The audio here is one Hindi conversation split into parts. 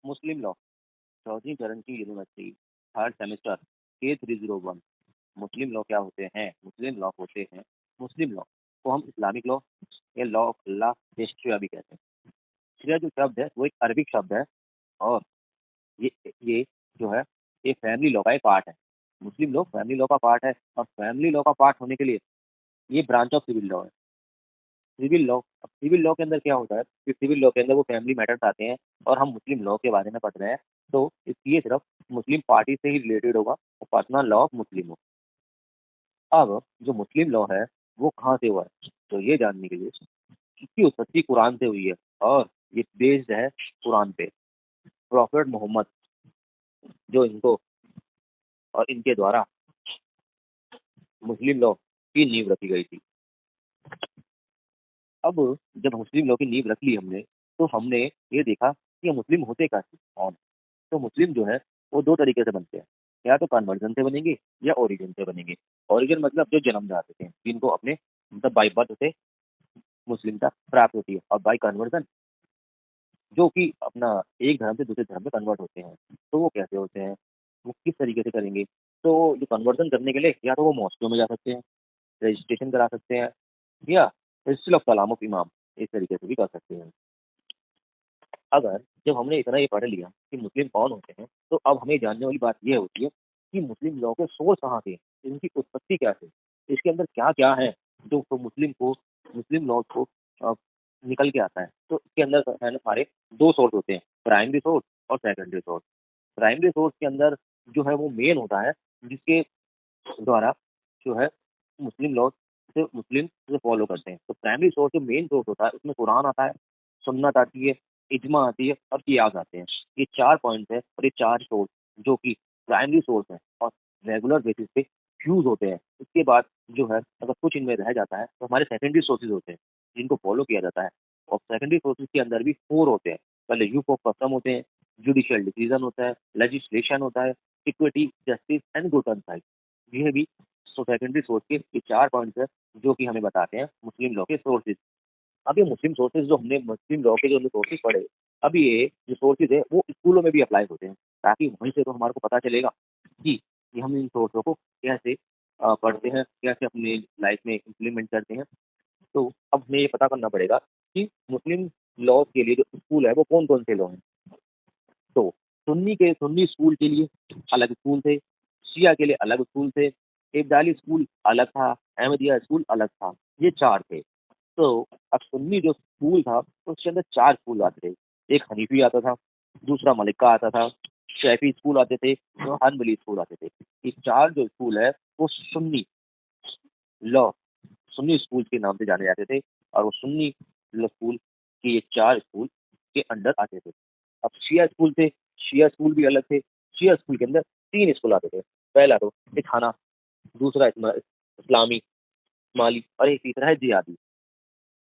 मुस्लिम लॉ, चौधरी चरण Singh university, third semester, K301। मुस्लिम लॉ क्या होते हैं? मुस्लिम लॉ होते हैं, मुस्लिम लॉ को हम इस्लामिक लॉ या लॉ ऑफ अल्लाह या शरिया भी कहते हैं। शरिया जो शब्द है वो एक अरबिक शब्द है, और ये जो है ये फैमिली लॉ का एक पार्ट है। मुस्लिम लॉ फैमिली लॉ का पार्ट है, और फैमिली लॉ का पार्ट होने के लिए ये ब्रांच ऑफ सिविल लॉ है। सिविल लॉ के अंदर क्या होता है कि सिविल लॉ के अंदर वो फैमिली मैटर्स आते हैं, और हम मुस्लिम लॉ के बारे में पढ़ रहे हैं, तो ये सिर्फ मुस्लिम पार्टी से ही रिलेटेड होगा, और पर्सनल लॉ ऑफ मुस्लिम हो। अब जो मुस्लिम लॉ है वो कहाँ से हुआ है, तो ये जानने के लिए इसकी उत्पत्ति कुरान से हुई है, और ये बेस्ड है कुरान पे। प्रॉफेट मोहम्मद जो इनको और इनके द्वारा मुस्लिम लॉ की नींव रखी गई थी। अब जब मुस्लिम लॉ की नींव रख ली हमने, तो हमने ये देखा कि ये मुस्लिम होते क्या थे, कौन। तो मुस्लिम जो है वो दो तरीके से बनते हैं, या तो कन्वर्जन से बनेंगे या ओरिजिन से बनेंगे। ओरिजिन मतलब जो जन्मजात थे, जिनको अपने मतलब बाई बर्थ से मुस्लिमता प्राप्त होती है, और बाई कन्वर्जन जो कि अपना एक धर्म से दूसरे धर्म में कन्वर्ट होते हैं। तो वो कैसे होते हैं, वो किस तरीके से करेंगे? तो जो कन्वर्जन करने के लिए या तो वो मॉस्कों में जा सकते हैं, रजिस्ट्रेशन करा सकते हैं, या रजिस्टर ऑफ कलाम ऑफ इमाम, इस तरीके से भी कर सकते हैं। अगर जब हमने इतना ये पढ़ लिया कि मुस्लिम कौन होते हैं, तो अब हमें जानने वाली बात ये होती है कि मुस्लिम लॉ के सोर्स कहाँ थे, इनकी उत्पत्ति क्या थी, इसके अंदर क्या-क्या है जो तो मुस्लिम लॉ को अ, निकल के आता है। तो इसके अंदर है ना हमारे 2 सोर्स होते हैं, प्राइमरी सोर्स और सेकेंडरी सोर्स। प्राइमरी सोर्स के अंदर जो है वो मेन होता है, जिसके द्वारा जो है मुस्लिम लॉ से मुस्लिम उसे फॉलो करते हैं। तो प्राइमरी सोर्स जो मेन सोर्स होता है उसमें कुरान आता है, सुन्नत आती है, इजमा आती है, और कियास आते हैं। ये 4 पॉइंट्स है, और ये 4 सोर्स जो कि प्राइमरी सोर्स है और रेगुलर बेसिस पे यूज़ होते हैं। उसके बाद जो है अगर कुछ इनमें रह जाता है तो हमारे सेकेंडरी सोर्सेज़ होते हैं, जिनको फॉलो किया जाता है। और सेकेंडरी सोर्सेज़ के अंदर भी 4 होते हैं। पहले यूक ऑफ कस्टम होते हैं, जुडिशियल डिसीजन होता है, लेजिस्लेशन होता है, equity, justice and good and right. ये भी सेकेंडरी सोर्स के ये 4 पॉइंट्स है जो कि हमें बताते हैं मुस्लिम लॉ के सोर्सेज़। अब ये मुस्लिम सोर्सेज़ जो हमने मुस्लिम लॉ के जो हमने सोर्सेज़ पढ़े, अब ये जो सोर्सेज़ है वो स्कूलों में भी अप्लाई होते हैं, ताकि वहीं से तो हमारे को पता चलेगा कि हम इन सोर्सों को कैसे पढ़ते हैं, कैसे अपनी लाइफ में इम्प्लीमेंट करते हैं। तो अब हमें ये पता करना पड़ेगा कि मुस्लिम लॉ के लिए जो स्कूल है वो कौन-कौन से लॉ हैं। तो सुन्नी स्कूल के लिए अलग स्कूल थे, शिया के लिए अलग स्कूल थे, इब्दाली स्कूल अलग था, अहमदिया स्कूल अलग था। ये 4 थे। तो अब सुन्नी जो स्कूल था, तो उसके अंदर 4 स्कूल आते थे। एक हनीफी आता था, दूसरा मलिका आता था, शैफी स्कूल आते थे, और हनबली स्कूल आते थे। ये 4 जो स्कूल है, वो लॉ सुन्नी स्कूल के नाम से जाने जाते थे, और वो सुन्नी स्कूल के ये 4 स्कूल के अंडर आते थे। अब शिया स्कूल थे, शिया स्कूल भी अलग थे। शिया स्कूल के अंदर 3 स्कूल आते थे। पहला तो एक हना, दूसरा इस्लामी, माली, और एक तीसरा है जिहादी।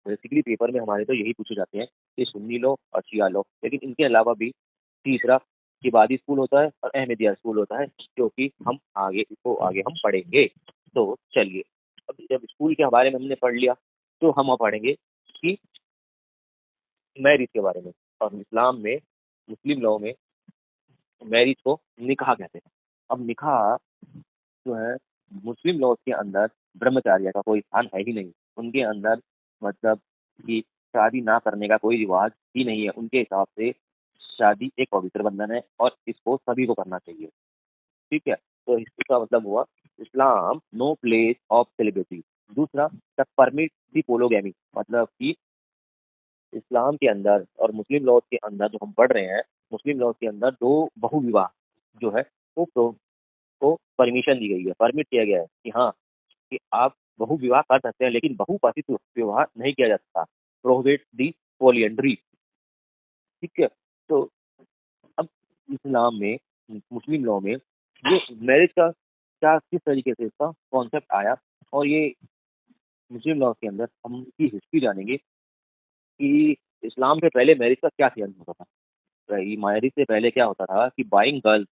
बेसिकली पेपर में हमारे तो यही पूछे जाते हैं कि सुन्नी लो और शिया लो, लेकिन इनके अलावा भी तीसरा इबादी स्कूल होता है और अहमदिया स्कूल होता है, जो कि हम आगे हम पढ़ेंगे। तो चलिए, अब जब स्कूल के बारे में हमने पढ़ लिया, तो हम अब पढ़ेंगे कि मैरिज के बारे में। और इस्लाम में, मुस्लिम लॉ में मैरिज को निकाह कहते हैं। अब निकाह जो है मुस्लिम लॉ के अंदर ब्रह्मचार्य का कोई स्थान है ही नहीं। उनके अंदर मतलब कि शादी ना करने का कोई रिवाज ही नहीं है। उनके हिसाब से शादी एक पवित्र बंधन है, और इसको सभी को करना चाहिए। ठीक है? तो इसका मतलब हुआ इस्लाम नो प्लेस ऑफ सेलिब्रिटी। दूसरा, द परमिट दी पोलोगैमी, मतलब कि इस्लाम के अंदर और मुस्लिम लॉ के अंदर जो हम पढ़ रहे हैं, मुस्लिम लॉ के अंदर 2 बहुविवाह जो है वो को परमिशन दी गई है, परमिट किया गया है कि हाँ, कि आप बहुविवाह कर सकते हैं, लेकिन बहुपतित विवाह नहीं किया जा सकता। प्रोहिबिट दी पॉलीएंड्री। ठीक है? तो अब इस्लाम में, मुस्लिम लॉ में ये मैरिज का क्या किस तरीके से इसका कॉन्सेप्ट आया, और ये मुस्लिम लॉ के अंदर हम इसकी हिस्ट्री जानेंगे कि इस्लाम से पहले मैरिज का क्या सीन होता था। मैरिज से पहले क्या होता था कि buying girls,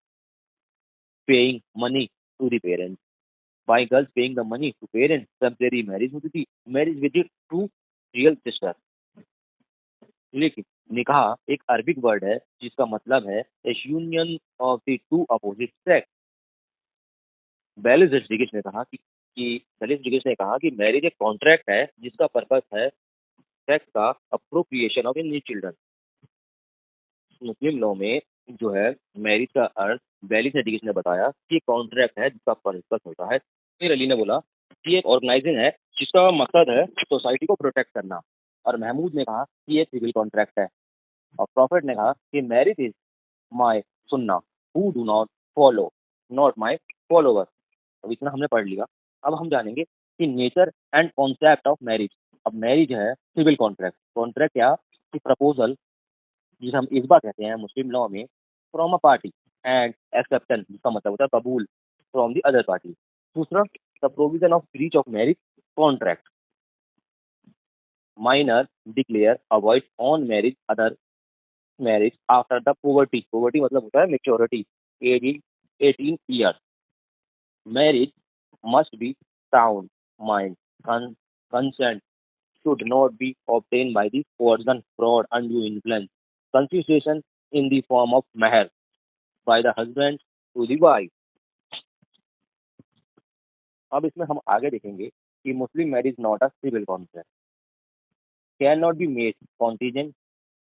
paying money to the parents. Buy girls paying the money to parents, तब तेरी मैरिज होती थी, marriage with two real sister. लेकिन निकाह एक अरबिक वर्ड है जिसका मतलब है union of the two opposite sex. Bellis Rodriguez ने कहा कि बेलिस रोड्रिगेज ने कहा कि मैरिज एक कॉन्ट्रैक्ट है जिसका पर्पस है सेक्स का appropriation of new children. Muslim law में जो है मैरिज का अर्थ बेलिस रोड्रिगेज ने बताया कि कॉन्ट्रैक्ट है जिसका पर्पस होता है। फिर अली ने बोला कि एक ऑर्गेनाइजिंग है जिसका मकसद है सोसाइटी को प्रोटेक्ट करना। और महमूद ने कहा कि ये सिविल कॉन्ट्रैक्ट है। और प्रॉफिट ने कहा कि मैरिज इज माई सुन्ना who do not follow not my follower. अब इतना हमने पढ़ लिया। अब हम जानेंगे कि nature and concept of marriage. अब मैरिज है सिविल कॉन्ट्रैक्ट। कॉन्ट्रैक्ट क्या कि प्रपोजल जिसे हम इस्बा कहते हैं मुस्लिम लॉ में, from a party and acceptance जिसका मतलब होता है कबूल फ्रॉम द अदर पार्टी। दूसरा, the provision of breach of marriage contract. Minor declare avoid on marriage other marriage after the puberty. Puberty मतलब होता है maturity, age 18 years. Marriage must be sound mind. Consent should not be obtained by the coercion, fraud, undue influence. Consideration in the form of meher by the husband to the wife. अब इसमें हम आगे देखेंगे कि Muslim marriage not a civil contract, can not be made contingent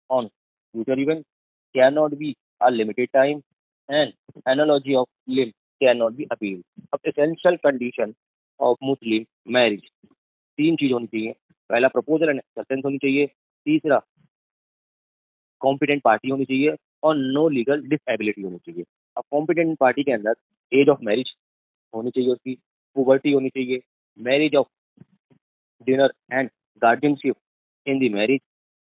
on future events, cannot be a limited time, and analogy of limb cannot be appealed. अब essential condition of Muslim marriage, तीन चीज होनी चाहिए। पहला, प्रपोजल एंड एक्सेप्टेंस होनी चाहिए। तीसरा, कॉम्पिटेंट पार्टी होनी चाहिए। और नो लीगल डिसेबिलिटी होनी चाहिए। अब कॉम्पिटेंट पार्टी के अंदर एज ऑफ मैरिज होनी चाहिए, उसकी पुबर्टी होनी चाहिए, marriage of dinner and guardianship in the marriage,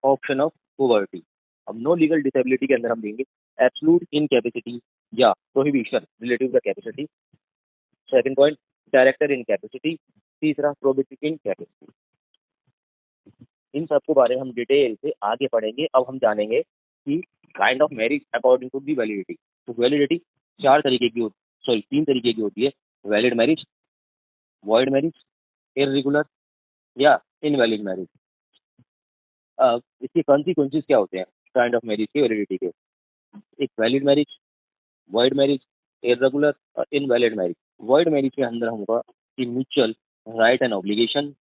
option of puberty. अब नो लीगल डिसेबिलिटी के अंदर हम देंगे एब्सोल्यूट इनकैपेसिटी या prohibition relative the capacity. Second point, director incapacity. तीसरा, प्रोबिटिव इनकैपेसिटी। इन सबके बारे में हम डिटेल से आगे पढ़ेंगे। अब हम जानेंगे कि kind of marriage according to the validity. तो वैलिडिटी चार तरीके की होती, सॉरी तीन तरीके की होती है। Valid marriage, void marriage, irregular या इनवैलिड मैरिज। अब इसके कॉन्सिक्वेंसेस क्या होते हैं काइंड ऑफ मैरिज के वैलिडिटी के? एक valid marriage, void marriage, irregular और इनवैलिड मैरिज। वॉइड मैरिज के अंदर होगा कि mutual right and obligation,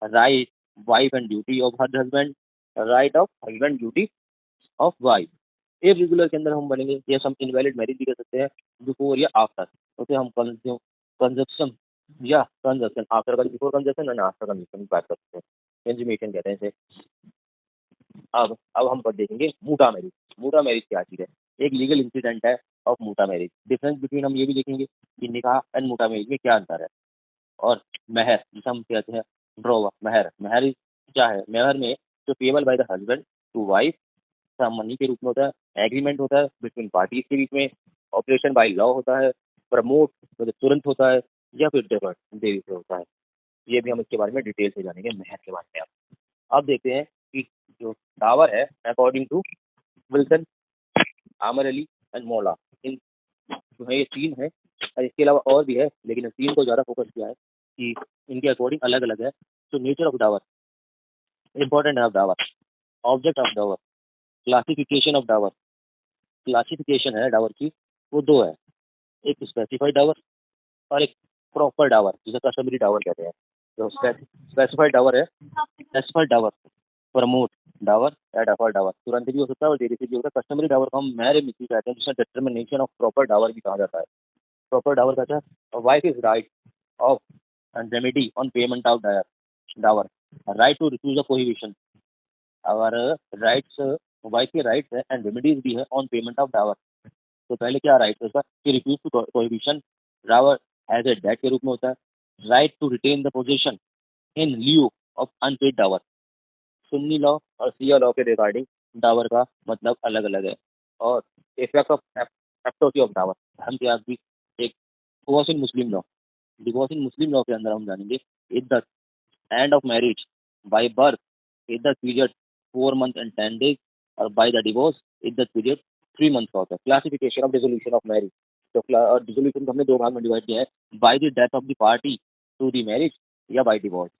right wife and duty of her husband, right of husband duty of wife. Irregular के अंदर हम बनेंगे, यस हम इनवैलिड मैरिज भी कर सकते हैं बिफोर या आफ्टर। उसे हम कंजप्शन या कंजप्शन आफ्टर का, before consumption and after consumption की बात कर सकते हैं, कंज्यूमेशन कहते हैं इसे। अब हम पर देखेंगे मूटा मैरिज। मूटा मैरिज क्या चीज़ है? एक लीगल इंसिडेंट है ऑफ मूटा मैरिज। डिफरेंस बिटवीन हम ये भी देखेंगे कि निकाह एंड मूटा मैरिज में क्या अंतर है। और महर जिसे हम कहते हैं ड्रॉवर, महर महर क्या है? महर में जो payable by the husband to wife money के रूप में होता है, एग्रीमेंट होता है बिटवीन पार्टीज के बीच में, ऑपरेशन बाय लॉ होता है, प्रमोट मतलब तुरंत होता है, या फिर डेफर्ड देरी से होता है। ये भी हम इसके बारे में डिटेल से जानेंगे महर के बारे में। अब देखते हैं कि जो टावर है अकॉर्डिंग टू विल्सन, आमर अली एंड मौला, इन जो है ये तीन है और इसके अलावा और भी है, लेकिन इन तीन को ज़्यादा फोकस किया है कि इनके अकॉर्डिंग अलग अलग है। तो नेचर ऑफ डावर, इंपॉर्टेंट है of dower, object of dower, classification of dower. Classification है डावर की वो दो है, एक स्पेसिफाइड डावर और एक प्रॉपर डावर जिसे कस्टमरी डावर कहते हैं। जो स्पेसिफाइड डावर है, स्पेसिफाइड डावर प्रमोट डावर या डफर डावर तुरंत भी हो सकता है और देरी से भी होता है। कस्टमरी डावर को हम मैरे मिट्टी कहते हैं, जिसमें डिटर्मिनेशन ऑफ प्रॉपर डावर भी कहा जाता है। प्रॉपर डावर कहता है wife is right of and remedy on payment of dower, right to refuse a prohibition. और राइट्स, वाइफ के राइट्स है एंड रेमेडीज भी है ऑन पेमेंट ऑफ डावर। तो पहले क्या राइट है उसका कि refuse to prohibition, dower as a debt के रूप में होता है। Right to retain the position in lieu of unpaid dower. Sunni law और सिया लॉ के रिगार्डिंग डावर का मतलब अलग अलग है। और effect of apostasy of dower, धर्म त्याग भी एक। Divorce in Muslim law, divorce in Muslim law के अंदर हम जानेंगे इद्दत, end of marriage by birth, इद्दत पीरियड 4 months and 10 days, और बाय द डिवोर्स इद्दत पीरियड 3 months का होता है। Classification of dissolution of marriage, तो डिसोल्यूशन को हमने दो भाग में डिवाइड किया है, by the death of the party to the marriage या बाय डिवोर्स।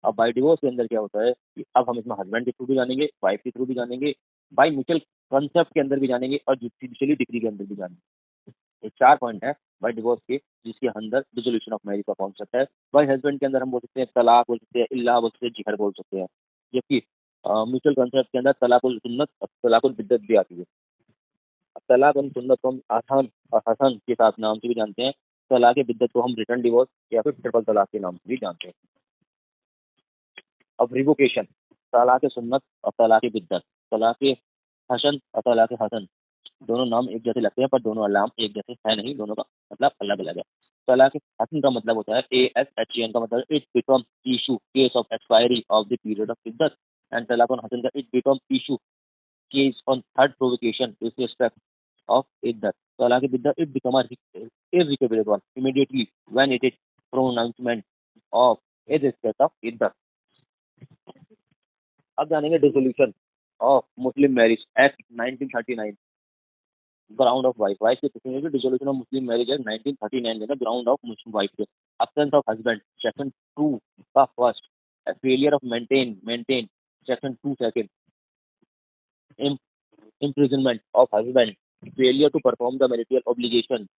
अब बाय डिवोर्स के अंदर क्या होता है कि अब हम इसमें हस्बैंड के थ्रू भी जानेंगे, वाइफ के थ्रू भी जानेंगे, बाय म्यूचुअल कंसेप्ट के अंदर भी जानेंगे और जुडिशियली डिग्री के अंदर भी जानेंगे। ये 4 पॉइंट है बाय डिवोर्स के, जिसके अंदर डिसोल्यूशन ऑफ मैरिज का कॉन्सेप्ट है। बाय हस्बैंड के अंदर हम बोल सकते हैं तलाक बोल सकते हैं, इल्लाह बोल सकते हैं, जिहर बोल सकते हैं। जबकि म्यूचुअल कंसेप्ट के अंदर तलाकुल सुन्नत और तलाकुल बिद्दत भी आती है। अब तलाक और सुन्नत को हम आसान और हसन के साथ नाम से भी जानते हैं। तलाक बिद्दत को हम रिटर्न डिवोर्स या फिर ट्रिपल तलाक के नाम से भी जानते हैं। अब रिवोकेशन, तलाक सुन्नत और तलाक बिद्दत, तलाक हसन और तलाक हसन, दोनों नाम एक जैसे लगते हैं पर दोनों नाम एक जैसे है नहीं, दोनों का मतलब अलग अलग है। तलाक हसन का मतलब होता है ASHAN का मतलब it become issue case of expiry of the period of iddat, and talaq Hasan का it become issue case on third provocation with respect of iddat. तलाक बिद्दत it become a irrevocable one immediately when it is pronouncement of irrespect of iddat. अब जानेंगे dissolution of Muslim marriage act 1939, ground of wife. Wife के पूछेंगे कि dissolution of Muslim marriage act 1939 के ग्राउंड ऑफ मुस्लिम वाइफ के absence ऑफ हस्बैंड सेक्शन 2 का first, failure of maintain section 2 second, imprisonment of husband, failure to perform the marital obligation,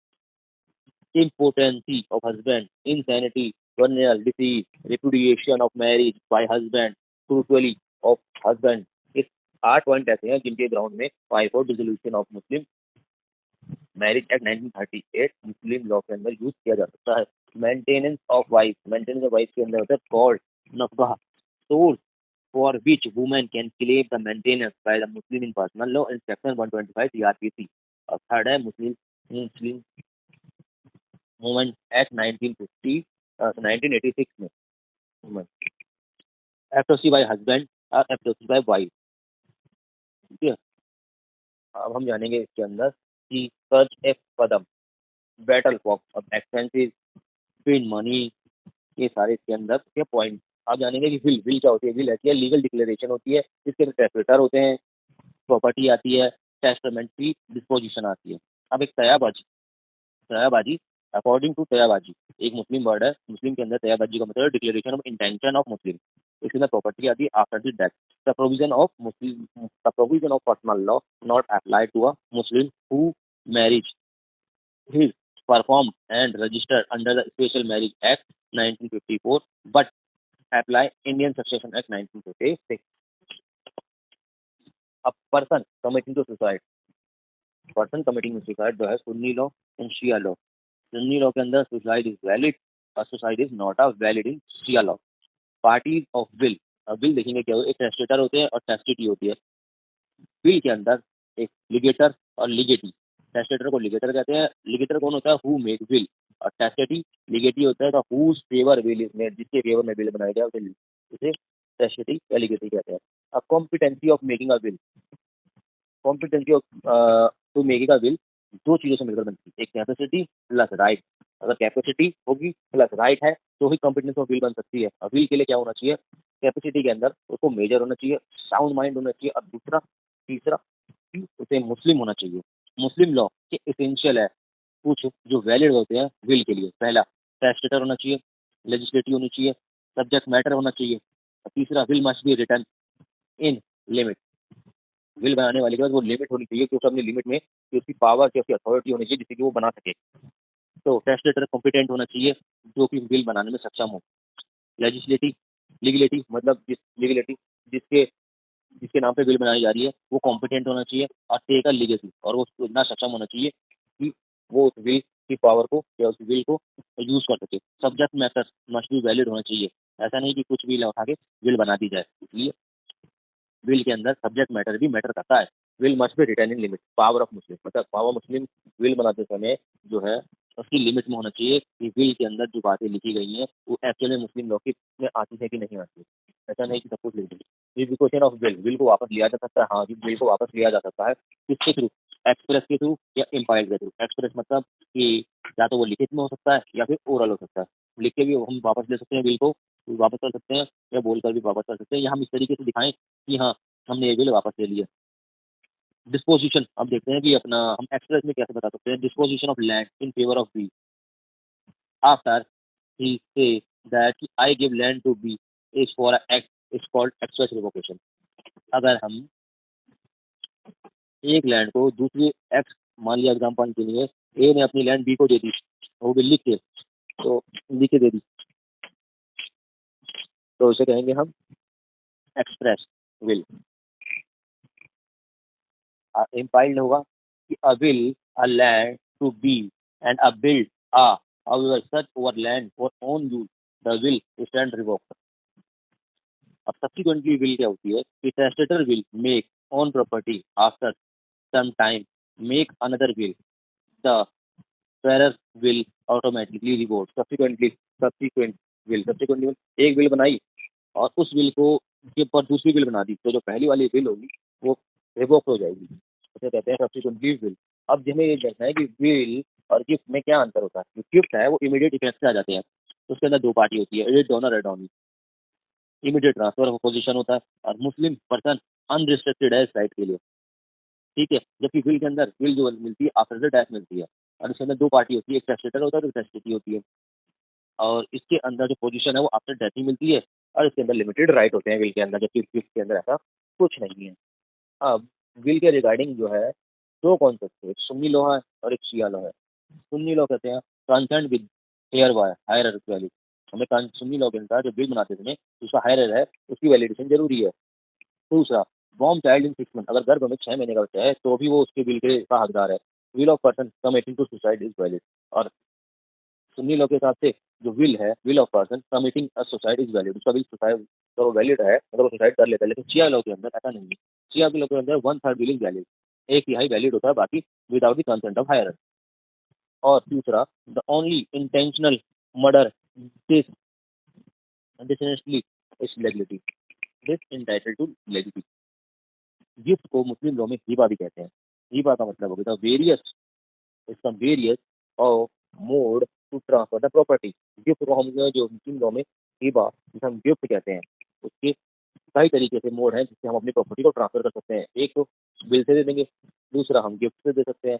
impotency of husband, insanity, funeral, disease, repudiation of marriage by husband, cruelty of husband। इस 8 पॉइंट ऐसे हैं जिनके ग्राउंड में वाइफ और dissolution of Muslim marriage act 1938 Muslim law के अंदर यूज किया जा सकता है। मेंटेनेंस ऑफ वाइफ के अंदर होता है called nafaqa, source for which women can claim the maintenance by the Muslim in personal law in section 125 CRPC। और थर्ड है मुस्लिम वुमेन एक्ट 1986 में एफओसी बाय हस्बैंड और एफओसी बाय वाइफ। ठीक है, अब हम जानेंगे इसके अंदर कि सर्च ए कदम, battle fox of expensive, spend money, ये सारे इसके अंदर के पॉइंट। आप जानेंगे कि विल क्या होती है। विल ऐसी है लीगल डिक्लेरेशन होती है जिसके अंदर टेस्टेटर होते हैं, प्रॉपर्टी आती है, टेस्टामेंट की डिस्पोजिशन आती है। अब एक तयाबाजी अकॉर्डिंग टू तयाबाजी एक मुस्लिम वर्ड है। मुस्लिम के अंदर तयाबाजी का मतलब declaration of intention of Muslim. इसके अंदर प्रॉपर्टी आती है after the death. The provision of personal law not apply to a Muslim who marriage his perform and registered under the special marriage act 1954 but apply Indian succession act 1956। अब person committing to suicide, person committing suicide जो है Sunni law and Shia law. Sunni law के अंदर सुसाइड इज वैलिड और suicide is not a valid in Shia law. Parties of will, अब विल देखेंगे क्या होता है, एक टेस्टेटर होते हैं और टेस्टिटी होती है। विल के अंदर एक लिगेटर और लिगेटी, टेस्टेटर को लिगेटर कहते हैं। लिगेटर कौन होता है, हु मेक विल, और टेस्टेटी लिगेटी होता है तो whose favour will is made, जिसके फेवर में विल बनाया गया उसे टेस्टेटी या लिगेटी कहते हैं। अब competency of making a will, competency of to making a will दो चीजों से मिलकर बनती है, एक कैपेसिटी प्लस राइट। अगर कैपेसिटी होगी प्लस राइट है तो ही कॉम्पिटेंस ऑफ विल बन सकती है। और विल के लिए क्या होना चाहिए, कैपेसिटी के अंदर उसको मेजर होना चाहिए, साउंड माइंड होना चाहिए, और दूसरा तीसरा कि उसे मुस्लिम होना चाहिए। मुस्लिम लॉ के इसेंशियल है कुछ जो वैलिड होते हैं विल के लिए। पहला टेस्टेटर होना चाहिए, लेजिस्लेटिव होनी चाहिए, सब्जेक्ट मैटर होना चाहिए, और तीसरा will must be written in limit. Will बनाने वाले के पास वो लिमिट होनी चाहिए कि उसे अपनी लिमिट में कि उसकी पावर की उसकी अथॉरिटी होनी चाहिए जिससे कि वो बना सके। तो टेस्टेटर कॉम्पिटेंट होना चाहिए जो कि बिल बनाने में सक्षम हो। लेजिस्लेटिव लीगलिटी मतलब लीगलिटी जिसके जिसके नाम पे बिल बनाई जा रही है वो कॉम्पिटेंट होना चाहिए। और टेक अ लीगेसी, और वो इतना सक्षम होना चाहिए कि वो उस बिल की पावर को या उस बिल को यूज कर सके। Subject matter must be valid होना चाहिए, ऐसा नहीं कि कुछ बिल उठा के बिल बना दी जाए। इसलिए विल के अंदर सब्जेक्ट मैटर भी मैटर करता है। Will must be written in limit, power of Muslim मतलब पावर मुस्लिम विल बनाते समय जो है उसकी लिमिट में होना चाहिए कि विल के अंदर जो बातें लिखी गई हैं वो एक्चुअली मुस्लिम लॉ की में आती है कि नहीं आती। ऐसा नहीं कि सब कुछ लिख दी। रिविकोशन ऑफ विल को वापस लिया जा सकता है, हाँ विल को वापस लिया जा सकता है। किसके थ्रू, एक्सप्रेस के थ्रू या इम्पाइल्ड के थ्रू। एक्सप्रेस मतलब कि या तो वो लिखित में हो सकता है या फिर ओरल हो सकता है। लिख के भी हम वापस ले सकते हैं विल को, वापस कर सकते हैं, या बोलकर भी वापस कर सकते हैं, या हम इस तरीके से दिखाएं कि हाँ हमने ये बिल वापस ले लिया। डिस्पोजिशन अब देखते हैं कि अपना हम एक्सप्रेस में कैसे बता सकते हैं। Disposition of land in favour of B after he say that I give land to B is for act is called express revocation. अगर हम एक लैंड को दूसरी एक्स, मान लिया एग्जाम्पल के लिए ए ने अपनी लैंड बी को दे दी, वो भी लिख के, तो लिख के दे दी, तो उसे कहेंगे हम एक्सप्रेस विल। इम्पाइल्ड होगा कि a will a land to B and a build a however such over land for own use the will stand revoked। अब सब्सिक्वेंटली विल क्या होती है कि testator will make on property after some time make another will, the bearer will automatically revert. Subsequent will एक विल बनाई और उस विल को के पर दूसरी विल बना दी, तो जो पहली वाली विल होगी वो रिवोक हो जाएगी, उसे कहते हैं सब्सिक्वेंटली विल। अब हमें ये देखना है कि विल और गिफ्ट में क्या अंतर होता है। जो गिफ्ट है वो इमीडिएट इफेक्ट से आ जाते हैं, उसके अंदर दो पार्टी होती है, एड डोनर एड ऑन, इमीडिएट ट्रांसफर ऑफ पोजीशन होता है, और मुस्लिम पर्सन अनरिस्ट्रिक्टेड है इस राइट के लिए, ठीक है। जबकि विल के अंदर विल जो मिलती है आफ्टर द डेथ मिलती है, और इसके अंदर दो पार्टी होती है, एक टेस्टेटर होता है, एक टेस्टेटी होती है, और इसके अंदर जो पोजीशन है वो आफ्टर डेथ ही मिलती है, और इसके अंदर लिमिटेड राइट होते हैं विल के अंदर, जबकि गिफ्ट के अंदर ऐसा कुछ नहीं है। अब विल के रिगार्डिंग जो है दो कॉन्सेप्ट है, एक सुन्नी लॉ है और एक शिया लॉ है। सुन्नी लॉ कहते हैं concern with heir wire higher value, हमें सुन्नी लॉ के अनुसार जो विल बनाते समय उसका हायर है उसकी वैलिडेशन जरूरी है। दूसरा, बॉर्न चाइल्ड इन 6 मंथ, अगर गर्भ में 6 महीने का बच्चा है तो भी वो उसके विल के का हकदार है। Will of person committing to suicide is valid, और सुन्नी लॉ के हिसाब से जो विल है, will of person committing a suicide is valid, उसका विल सुसाइड तो वैलिड है अगर वो सुसाइड कर लेता है। लेकिन शिया लॉ के अंदर ऐसा नहीं है। शिया लॉ के अंदर 1/3 विल इज वैलिड, एक तिहाई वैलिड होता है, बाकी without the consent of heir. और तीसरा, the only intentional murder this dishonestly is legality, this entitle to legality. Gift को मुस्लिम लॉ में हिबा भी कहते हैं। हिबा का मतलब होगा वेरियस, इसका various of mode to transfer the property. Gift को हम जो मुस्लिम लॉ में हिबा, जिसे हम गिफ्ट कहते हैं, उसके कई तरीके से मोड हैं जिससे हम अपनी प्रॉपर्टी को ट्रांसफर कर सकते हैं। एक तो बिल से दे देंगे, दूसरा हम गिफ्ट से दे सकते हैं,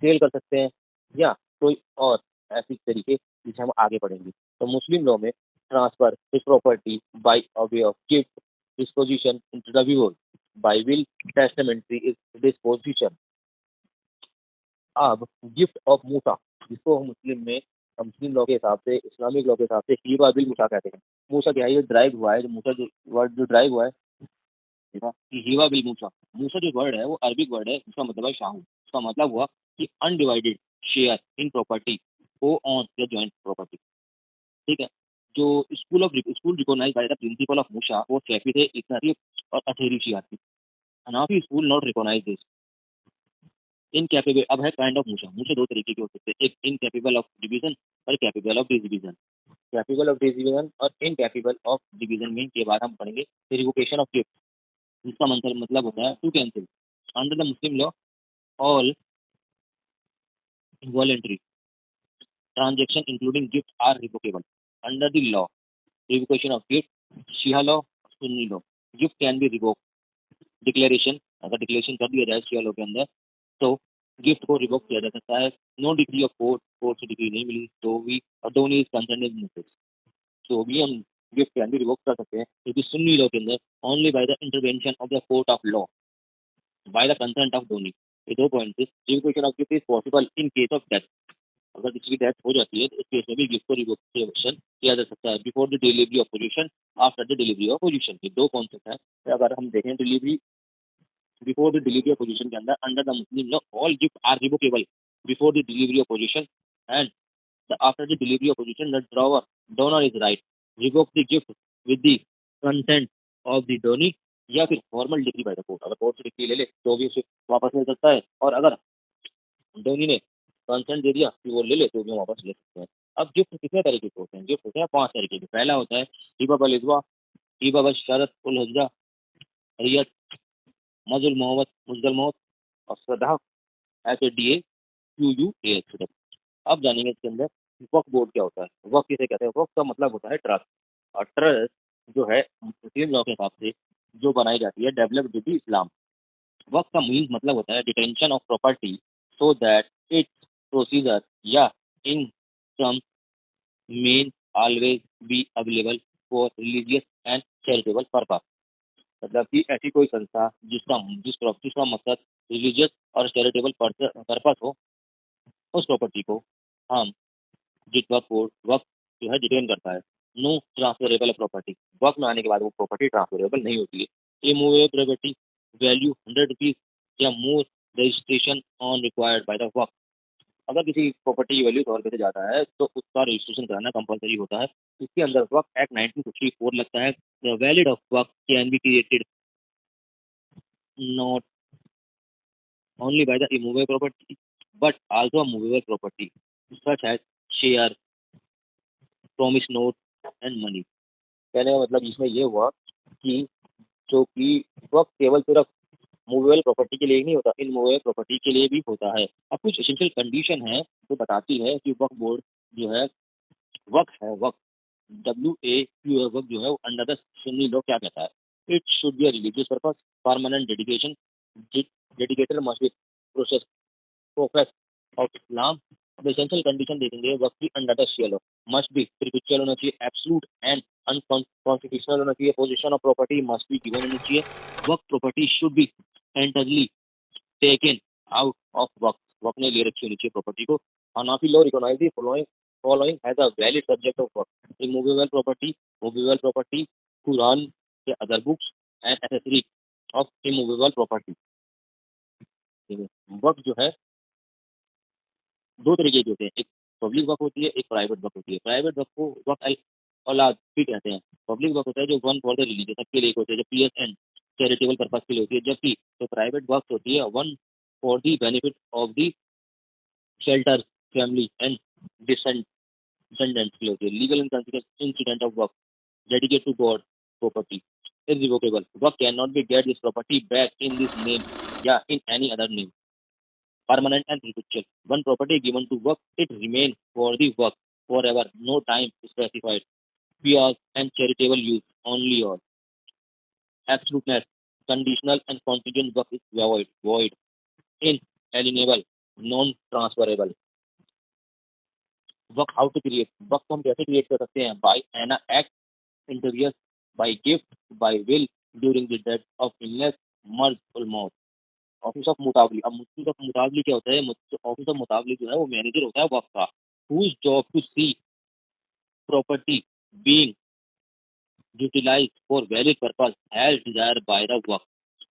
सेल कर सकते हैं, या कोई और ऐसी तरीके जिसे हम आगे पढ़ेंगे। तो मुस्लिम लॉ में transfer his property bye a way of gift disposition into the will buy will testamentary is disposition. अब गिफ्ट ऑफ मूसा, जिसको हम मुस्लिम लॉ के हिसाब से, इस्लामिक लॉ के हिसाब से हीबा बिल मूसा कहते हैं। मूसा क्या है, ये ड्राइव हुआ है, जो मूसा जो वर्ड जो ड्राइव हुआ है, देखा कि हीवा बिल मूसा। मूसा जो वर्ड है वो अरबिक वर्ड है, इसका मतलब है शाहू। इसका मतलब हुआ कि अनडिवाइडेड शेयर इन प्रॉपर्टी को ऑन या जॉइंट प्रॉपर्टी, ठीक है। जो school recognise by the principle of Musha, वो कैफी थे इकनरी और अथेरी शिया थी। Hanafi school not recognise this. Incapable, अब है काइंड ऑफ मूसा। मूसा दो तरीके के हो सकते हैं, एक इनकैपेबल ऑफ डिवीजन और capable of division. Capable of division और इनकैपेबल ऑफ डिवीजन में के बाद हम पढ़ेंगे रिवोकेशन ऑफ गिफ्ट, जिसका मतलब होता है to cancel. Under the Muslim law all voluntary transaction including gift are revocable. Under the law revocation of gift, Shia law, Sunni law, gift can be revoke declaration, अगर डिक्लेरेशन कर दिया जाए शिया लॉ के अंदर तो गिफ्ट को रिवोक किया जा सकता है। नो डिग्री ऑफ कोर्ट से डिग्री नहीं मिली तो भी, और donee is concern is misses, तो भी हम गिफ्ट कैन बी रिवोक कर सकते हैं, क्योंकि सुन्नी लॉ के अंदर only by the intervention of the court of law by the consent of donee. ये दो पॉइंट है। Revocation of gift is possible in case of death, अगर किसी की डेथ हो जाती है तो उस केस में भी गिफ्ट को रिवोकेशन किया जा सकता है। Before the delivery of position, after the delivery of position, ये दो कॉन्सेप्ट है। तो अगर हम देखें delivery, before the delivery of position के अंदर under the Muslim law all gift are revocable before the delivery of position, and after the delivery of position, the donor is right revoke the gift with the consent of the donee, या फिर formal degree by the court, अगर कोर्ट से डिग्री ले ले तो भी उसे वापस मिल सकता है, और अगर डोनी ने कंसेंट दे दिया कि वो ले ले तो भी हम वापस ले सकते हैं। अब गिफ्ट कितने तरीके के होते हैं? गिफ्ट होते हैं 5 तरीके के। पहला होता है हिबा बल इजवा, हिबा बल शरत उल हजरा, रियत, मजुल मोहम्मद मुजदल मौत, और सदा ऐसे D A Q U A x. अब जानेंगे इसके अंदर वक्फ बोर्ड क्या होता है। वक्फ किसे कहते हैं? वक्फ का मतलब होता है ट्रस्ट, और ट्रस्ट जो है मुस्लिम लॉ के हिसाब से जो बनाई जाती है डेवलप विद इस्लाम। वक्फ का मीन मतलब होता है detention of property so that its procedure या income men always be available for religious and charitable purpose. मतलब कि ऐसी कोई संस्था जिसका मकसद रिलीजियस और चैरिटेबल पर्पस हो, उस प्रॉपर्टी को हम जिस वक्त जो है डिटेन करता है। नो ट्रांसफरेबल प्रॉपर्टी, वक्त में आने के बाद वो प्रॉपर्टी ट्रांसफरेबल नहीं होती है। इमूवेबल प्रॉपर्टी, वैल्यू 100 रुपीज या more, registration on required by the waqf. अगर किसी प्रॉपर्टी की वैल्यू 100 रुपये से ज़्यादा है तो उसका रजिस्ट्रेशन कराना कंपलसरी होता है। इसके अंदर वक्त एक्ट 1954 लगता है। द वैलिड ऑफ वक्त can be created not only by the immovable property but also a movable property such as share, promise note and money। कहने का मतलब इसमें ये हुआ कि जो कि वक्त केवल सिर्फ मूवेबल प्रॉपर्टी के लिए ही नहीं होता, इनमूवेबल प्रॉपर्टी के लिए भी होता है। अब कुछ एसेंशियल कंडीशन है जो बताती है कि वक्त बोर्ड जो है वक्त वक्त जो है वो अंडर द सुन्नी लॉ क्या कहता है। It should be religious purpose, permanent dedication, dedicated must be process profess of Islam. अब एसेंशियल कंडीशन देखेंगे, वक्त की under the shell must be spiritual होना चाहिए, एब्सोल्यूट एंड अनकॉन्स्टिट्यूशनल होना चाहिए, position of property must be given होनी चाहिए। Waqf property should be entirely taken out of waqf, waqf ने ले रखी होनी चाहिए प्रॉपर्टी को। Hanafi law recognise the following as a valid subject of waqf. Removable property, movable property, Quran के other books and accessory of immovable property. Waqf जो है दो तरीके के होते हैं, एक पब्लिक वक्त होती है, एक प्राइवेट वक्त होती है। प्राइवेट वक्त को वक्त अल औलाद भी कहते हैं। पब्लिक वक्त होता है जो वन फॉर द रिलीजियस, सबके लिए होते हैं, जो पीएस एंड चैरिटेबल पर्पस के लिए होती है। जबकि जो प्राइवेट वक्त होती है one for the benefit of the shelter, family and descendants के लिए होती है। लीगल एंड इंसिडेंट ऑफ वक्त dedicate to god property irrevocable, work cannot be get this property back in this name या in any other name, permanent and perpetual। One property given to work, it remain for the work forever, no time specified, pure and charitable use only, or absoluteness, conditional and contingent work is void, inalienable, non-transferable। Work how to create, work को हम कैसे क्रिएट कर सकते हैं? By an act interior, by gift, by will, during the death of illness, मर्ज और मौत। ऑफिस ऑफ मुतावली, अब ऑफिस ऑफ मुतावली क्या होता है? ऑफिस ऑफ मुतावली जो है वो मैनेजर होता है वर्क का, whose job to see property being utilise for valid purpose as desire by the वर्क।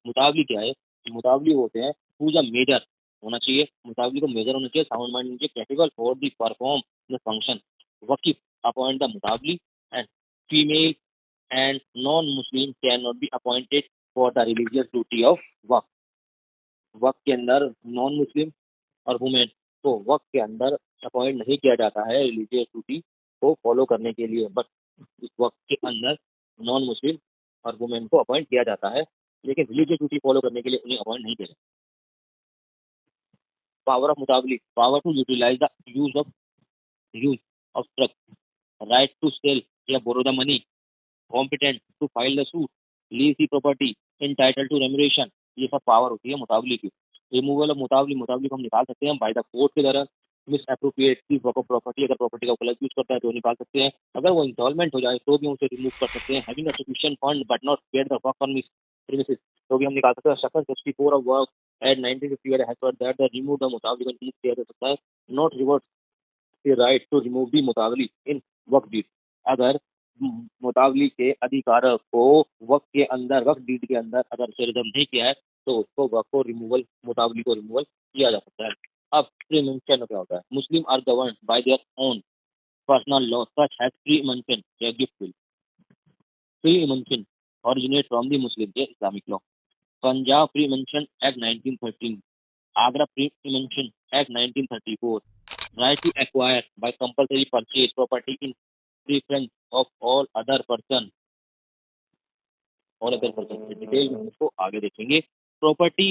मुतावली क्या है? मुतावली होते हैं हुज अ मेजर होना चाहिए, मुतावली को मेजर होना चाहिए, साउंड माइंड होना चाहिए, capable for the perform the function. Wakif appoint the mutawalli and female and non Muslim can not be appointed for the religious duty of वर्क। वक्त के अंदर नॉन मुस्लिम और वुमेन को वक्त के अंदर अपॉइंट नहीं किया जाता है रिलीजियस ड्यूटी को फॉलो करने के लिए, बट इस वक्त के अंदर नॉन मुस्लिम और वुमेन को अपॉइंट किया जाता है, लेकिन रिलीजियस ड्यूटी फॉलो करने के लिए उन्हें अपॉइंट नहीं किया जाता। Power of mutawalli, power to utilise the use of trust, right to sell या borrow the money, competent to file the suit, lease the property, entitle to remuneration. ये सब पावर होती है मुतावली की। रिमूवल ऑफ मुतावली, मुतावली को हम निकाल सकते हैं बाय द कोर्ट के द्वारा। मिस अप्रोप्रिएट की प्रॉपर्टी, अगर प्रॉपर्टी का गलत यूज करता है तो निकाल सकते हैं। अगर वो इंस्टॉलमेंट हो जाए तो भी उसे रिमूव कर सकते हैं। Having a sufficient fund but not paid the वर्क ऑन प्रीमिसेस, तो भी हम निकाल सकते हैं। सेक्शन 64 ऑफ वर्क act 1950 has for that the remove the mutawalli को रिमूव किया जा सकता है, not revert the right to remove the mutawalli in वर्क डीड। अगर मुतावली के अधिकार को वक्त डीड के अंदर अगर सर्जम नहीं किया है तो उसको वक्त को रिमूवल, मुतावली को रिमूवल किया जा सकता है। अब प्रीमेंशन क्या होता है? Muslim are govern by their own personal law such has preemption या gift will. Preemption originate from the Muslim या Islamic law. Punjab preemption act 1913, Agra preemption act 1934, right to acquire by compulsory purchase property in preference of all other person और अदर पर्सन। डिटेल में हम इसको आगे देखेंगे। Property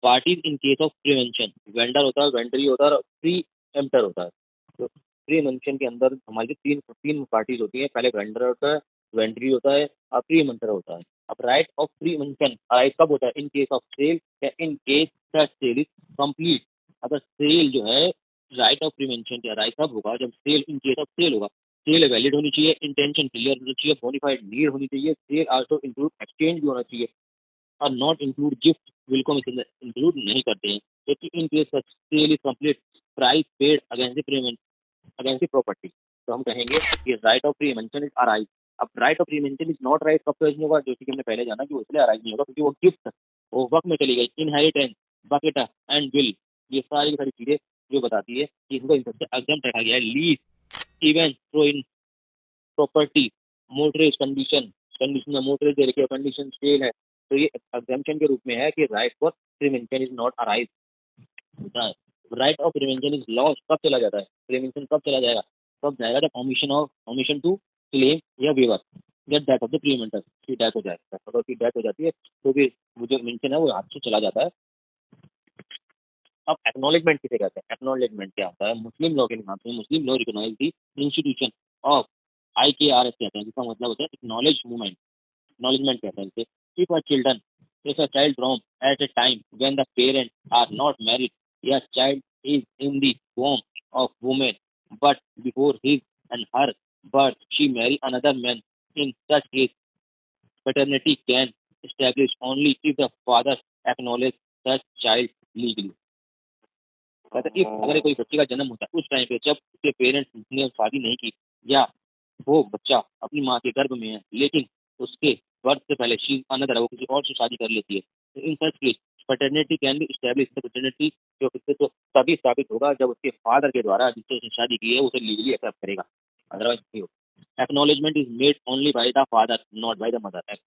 parties in case of prevention, vendor होता है, वेंडरी होता है और प्री एम्प्टर होता है। तो प्रीमेंशन के अंदर हमारी तीन तीन पार्टीज होती हैं, पहले वेंडर होता है, वेंडरी होता है और प्रीमेंटर होता है। अब राइट ऑफ प्रीमेंशन राइट कब होता है? इन केस ऑफ सेल या in case that sale is complete. अगर सेल जो है, राइट ऑफ प्रीमेंशन क्या राइट कब होगा? जब sale in case of sale होगा। सेल वैलिड होनी चाहिए, इंटेंशन क्लियर होनी चाहिए, बोनाफाइड नीड होनी चाहिए, सेल आल्सो इंक्लूड एक्सचेंज भी होना चाहिए, और नॉट इंक्लूड गिफ्ट, बिल को हम इसके अंदर इंक्लूड नहीं करते हैं। क्योंकि in case such sale is complete, price paid against the payment against the property, तो हम कहेंगे कि right of preemption is arise. अब right of preemption is not right, कब नहीं होगा, जो कि हमने पहले जाना कि वो इसलिए अराइज नहीं होगा क्योंकि वो गिफ्ट वो वक्त में चली गई। इनहेरिटेंस, बकेटा एंड विल, ये सारी की सारी चीजें जो बताती है कि इनको इन सबसे एग्जम्प्ट रखा गया है। Lease, even through in property, mortgage condition, condition में मोटरेज दे रखी है, कंडीशन सेल है, तो ये एग्जाम्पशन के रूप में है कि right for prevention is not arise होता है। Right of prevention is loss, कब चला जाता है, प्रिवेंशन कब चला जाएगा, कब जाएगा, जब ओमिशन टू क्लेम या waiver get death of the preventer, की डेथ हो जाएगा, अगर उसकी डेथ हो जाती है तो फिर वो जो मेंशन है वो हाथ से चला जाता है। अब एक्नॉलेजमेंट किसे कहते हैं, एक्नॉलेजमेंट क्या होता है, मुस्लिम लॉ के हिसाब से Muslim law recognize the institution of IKRS कहते हैं, जिसका मतलब होता है एक्नॉलेज मूवमेंट, एक्नॉलेजमेंट कहते हैं इसे। If a children, if a child born at a time when the parents are not married, a child is in the womb of woman, but before his and her birth she marry another man. In such case, paternity can establish only if the father acknowledge such child legally. कहते हैं, if अगर कोई बच्चे का जन्म होता है उस टाइम पे जब उसके पेरेंट्स ने शादी नहीं की, या वो बच्चा अपनी माँ के गर्भ में है लेकिन उसके बर्थ से पहले शी अनदर वो किसी और से शादी कर लेती है, तो in such case paternity can be establish, paternity जो उससे तो तभी स्थापित होगा जब उसके फादर के द्वारा जिससे उसने शादी की है उसे लीगली एक्सेप्ट करेगा, अदरवाइज नहीं होगा। Acknowledgement is made only by the father not by the mother.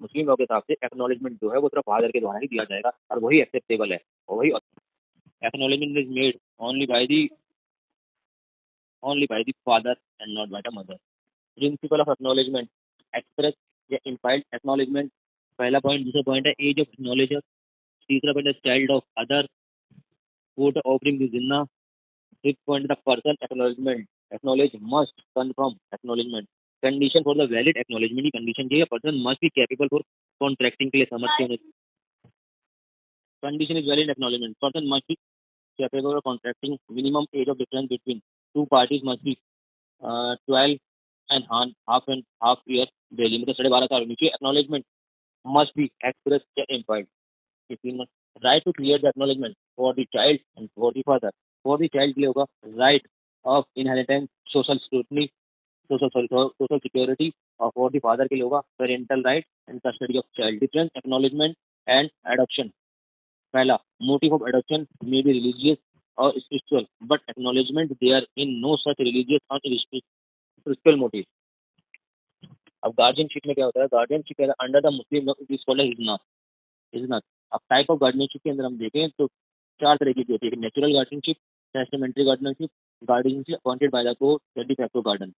Muslim law के हिसाब से एक्नॉलेजमेंट जो है वो सिर्फ फादर के द्वारा ही दिया जाएगा और वही एक्सेप्टेबल है, और वही acknowledgement is made only by the father and not by the mother. Principle of acknowledgement, express या implied acknowledgement, पहला पॉइंट, दूसरा पॉइंट है एज ऑफ एक्नॉलेजर, तीसरा पॉइंट है child of other, fourth offering the Jinnah, fifth point the person acknowledgement, acknowledge must confirm acknowledgement. Condition for the valid acknowledgement की कंडीशन ये है person must be capable for contracting के लिए समझते होने। Condition is valid acknowledgement, person must be capable of contracting, minimum age of difference between two parties must be 12 and half year daily, मतलब 12.5 साल होनी चाहिए। Acknowledgement must be expressed या implied, इसलिए right to clear the acknowledgement for the child and for the father, for the child के लिए होगा right of inheritance, social scrutiny, social security, और for the father के लिए होगा parental right and custody of child। Difference acknowledgement and adoption, पहला motive of adoption may be religious और spiritual, but acknowledgement there in no such religious और स्पिरिचुअल मोटिव। अब गार्जियनशिप में क्या होता है, guardianship under the Muslim law it is called hizanat, hizanat. अब टाइप ऑफ गार्जियनशिप के अंदर हम देखें तो चार तरीके की होती है, natural guardianship, testamentary guardianship, guardianship appointed by the court, de facto garden,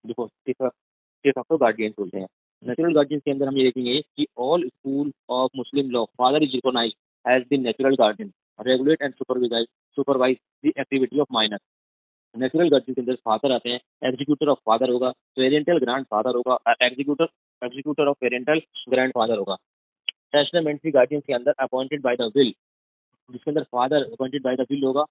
देखो डिफैक्टो गार्जियन बोलते हैं। नेचुरल गार्जियन के अंदर हम ये देखेंगे कि all school of Muslim law father is recognized as the natural guardian, regulate and supervise the activity of minor। Natural guardian के अंदर फादर आते हैं, एग्जीक्यूटर ऑफ फादर होगा, पेरेंटल ग्रैंड फादर होगा, executor of parental grandfather होगा। टेस्टामेंट्री गार्जियन के अंदर अपॉइंटेड बाय द विल, जिसके अंदर father appointed by the will होगा,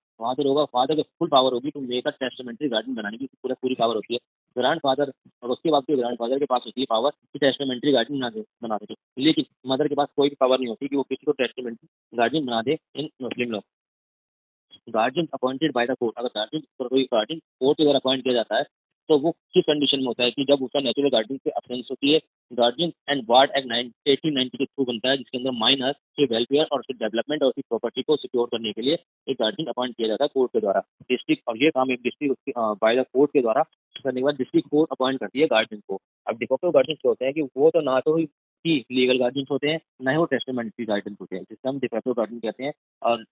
फादर के फुल पावर होगी to make a testamentary guardian बनाने की पूरी पावर होती है। ग्रैंड फादर, और उसके बाद ग्रैंड फादर के पास होती है पावर कि टेस्टामेंट्री गार्डियन बना सके, लेकिन मदर के पास कोई भी पावर नहीं होती कि वो किसी को टेस्टामेंट्री गार्डियन बना दे in Muslim law. Guardian appointed by the court, अगर कोई गार्जियन कोर्ट के द्वारा अपॉइंट किया जाता है तो वो किस कंडीशन में होता है कि जब उसका नेचुरल गार्जियन से अब्सेंस होती है। गार्जियन एंड वार्ड एक्ट 1890 के थ्रू बनता है, जिसके अंदर माइनर के वेलफेयर और उसके डेवलपमेंट और उसकी प्रॉपर्टी को सिक्योर करने के लिए एक गार्जियन अपॉइंट किया जाता है कोर्ट के द्वारा। डिस्ट्रिक्ट, और ये काम एक डिस्ट्रिक्ट बाय द कोर्ट के द्वारा करने के बाद डिस्ट्रिक्ट कोर्ट अपॉइंट करती है गार्जियन को। अब डिफेक्टिव गार्जियन क्या होते हैं कि वो तो ना तो ही लीगल गार्जियन होते हैं, ना ही वो टेस्टामेंट्री गार्जियन होते हैं, जिससे हम डिफेक्टिव गार्जियन कहते हैं। और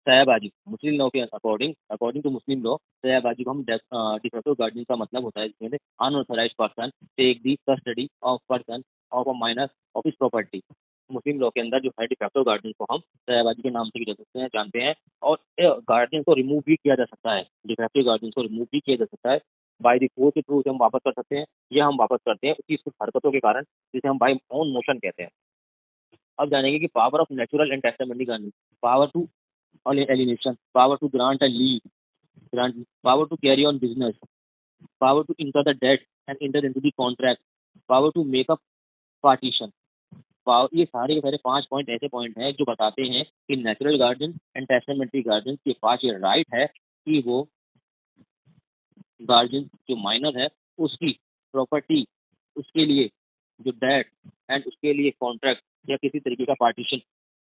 सयाबाजी, मुस्लिम लॉ के according according to Muslim law, सयाबाजी को हम डिफेक्टिव गार्डियन का मतलब होता है जिसमें unauthorised person take the custody of person of a minor of his property. Muslim law के अंदर जो है डिफेक्टिव गार्डियन को हम सयाबाजी के नाम से भी जानते हैं, और गार्डियन को रिमूव भी किया जा सकता है, डिफेक्टिव गार्डियन को रिमूव भी किया जा सकता है बाय द कोर्ट के थ्रू, उसे हम वापस कर सकते हैं, या हम वापस करते हैं उसकी कुछ हरकतों के कारण, जिसे हम बाय ओन मोशन कहते हैं। अब जानेंगे कि power of natural and testamentary guardian, power to alienation, power to grant a leave, power to carry on business, power to incur the debt and enter into the contract, power to make a partition। ये सारे के सारे 5 पॉइंट ऐसे पॉइंट हैं जो बताते हैं कि natural guardian and testamentary guardian के पास ये राइट है कि वो गार्जियन जो माइनर है उसकी प्रॉपर्टी, उसके लिए जो डेट एंड उसके लिए कॉन्ट्रैक्ट या किसी तरीके का पार्टीशन,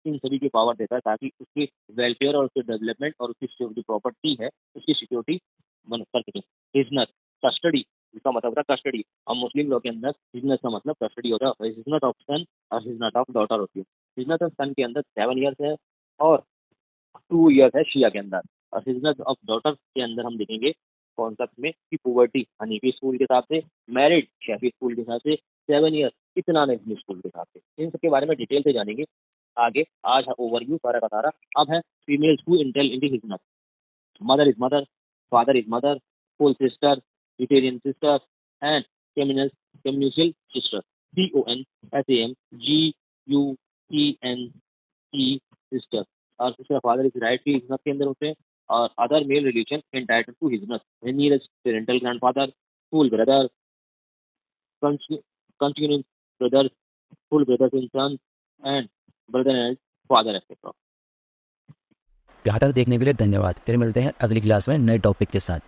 इन सभी की पावर देता है ताकि उसके वेलफेयर और उसके डेवलपमेंट और उसकी जो प्रॉपर्टी है उसकी सिक्योरिटी बन कर सके। हिजनत, कस्टडी, इसका मतलब होता है कस्टडी। अब मुस्लिम लॉ के अंदर हिजनत का मतलब कस्टडी होता है। हिजनत ऑफ सन और हिजनत ऑफ डॉटर होती है। हिजनत ऑफ सन के अंदर 7 ईयर्स है और 2 ईयर्स है शिया के अंदर। और हिजनत ऑफ डॉटर के अंदर हम देखेंगे कॉन्सेप्ट में कि पुवर्टी हनीफी स्कूल के हिसाब से, मैरिड शैफी स्कूल के हिसाब से, 7 ईयर इतना नहीं स्कूल के हिसाब से। इन सबके बारे में डिटेल से जानेंगे आगे। आज है ओवरव्यू सारा का सारा। अब है females who entitle in the hizanat. Mother is mother, father is mother, full sister, uterine sister and communal sister. CONSAMGUENE sister. और उसका फादर इस राइट की हिजनत के अंदर होते हैं। और other male relation entitle to hizanat, nearest parental grandfather, full brother, continuing brother, full brothers in son and brother and father etcetera. यहाँ तक देखने के लिए धन्यवाद। फिर मिलते हैं अगली क्लास में नए टॉपिक के साथ।